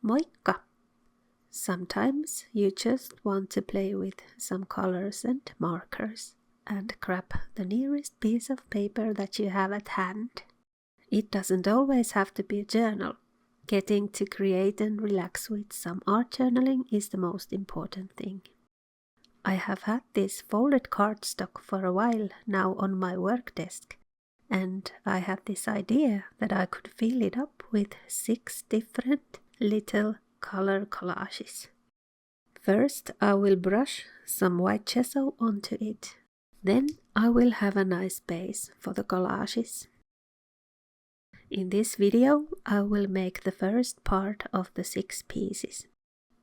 Moikka! Sometimes you just want to play with some colors and markers and grab the nearest piece of paper that you have at hand. It doesn't always have to be a journal. Getting to create and relax with some art journaling is the most important thing. I have had this folded cardstock for a while now on my work desk, and I had this idea that I could fill it up with 6 different little color collages. First, I will brush some white gesso onto it. Then I will have a nice base for the collages. In this video, I will make the first part of the 6 pieces,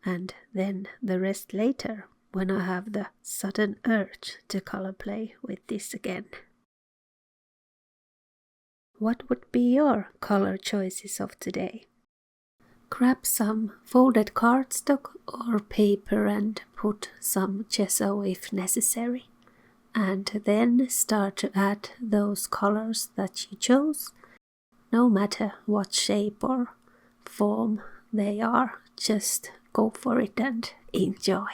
and then the rest later when I have the sudden urge to color play with this again. What would be your color choices of today? Grab some folded cardstock or paper and put some gesso if necessary, and then start to add those colors that you chose, no matter what shape or form they are. Just go for it and enjoy.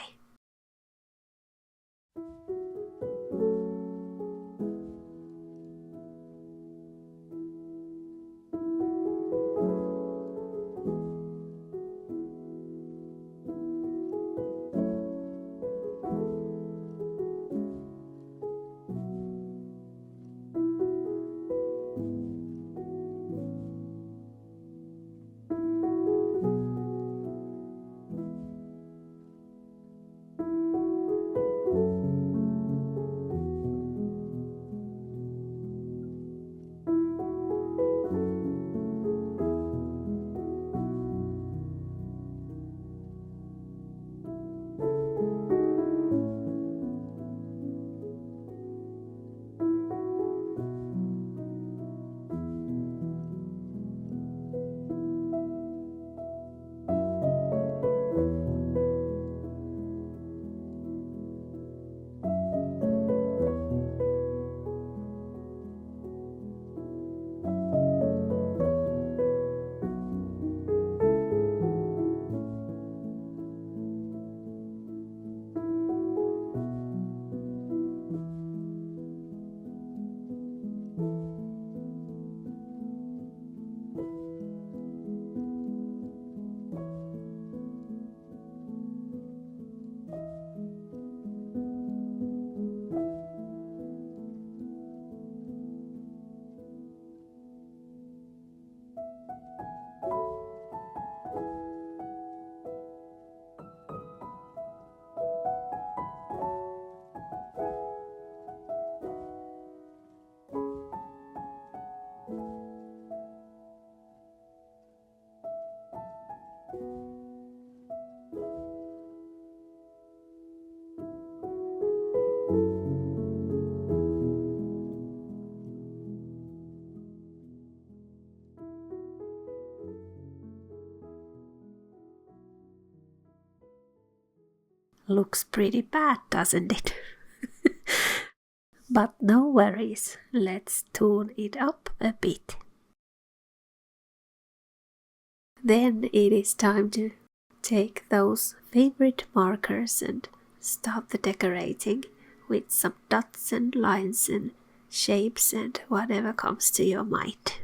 Looks pretty bad, doesn't it? But no worries, let's tune it up a bit. Then it is time to take those favorite markers and start the decorating with some dots and lines and shapes and whatever comes to your mind.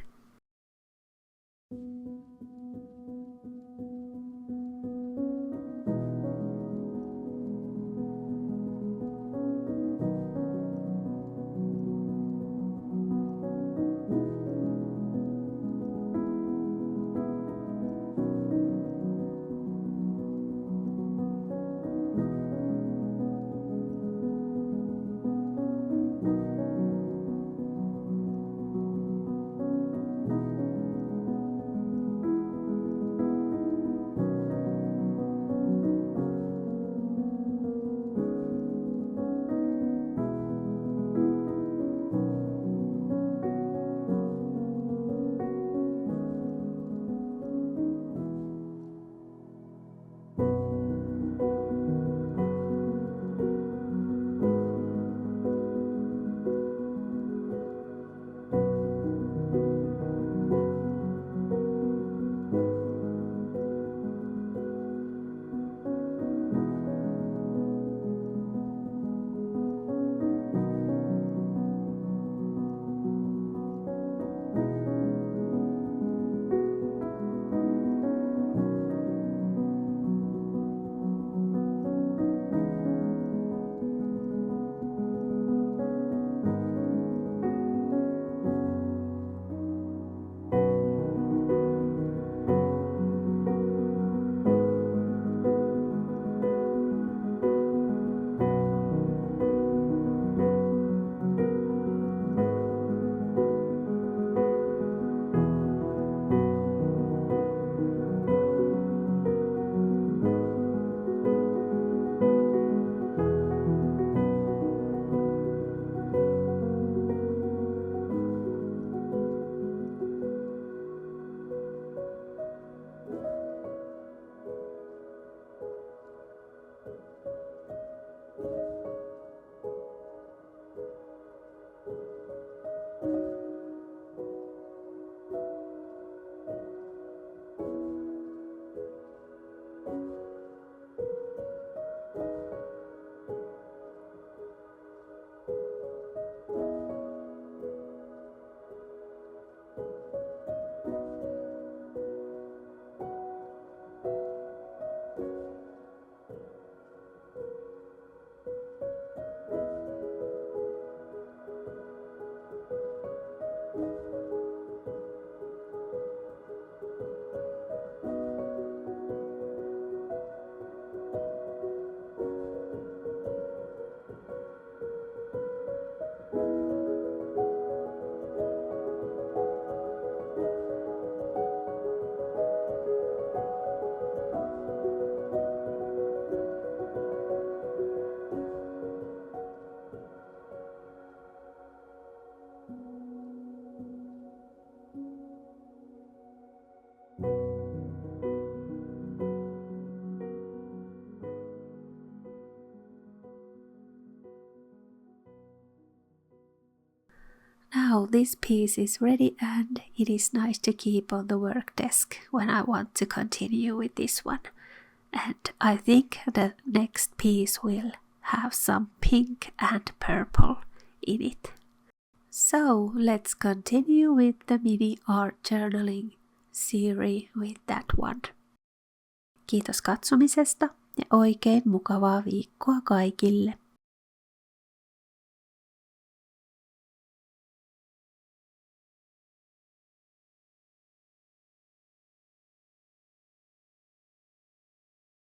Now this piece is ready and it is nice to keep on the work desk when I want to continue with this one. And I think the next piece will have some pink and purple in it. So let's continue with the mini art journaling series with that one. Kiitos katsomisesta ja oikein mukavaa viikkoa kaikille.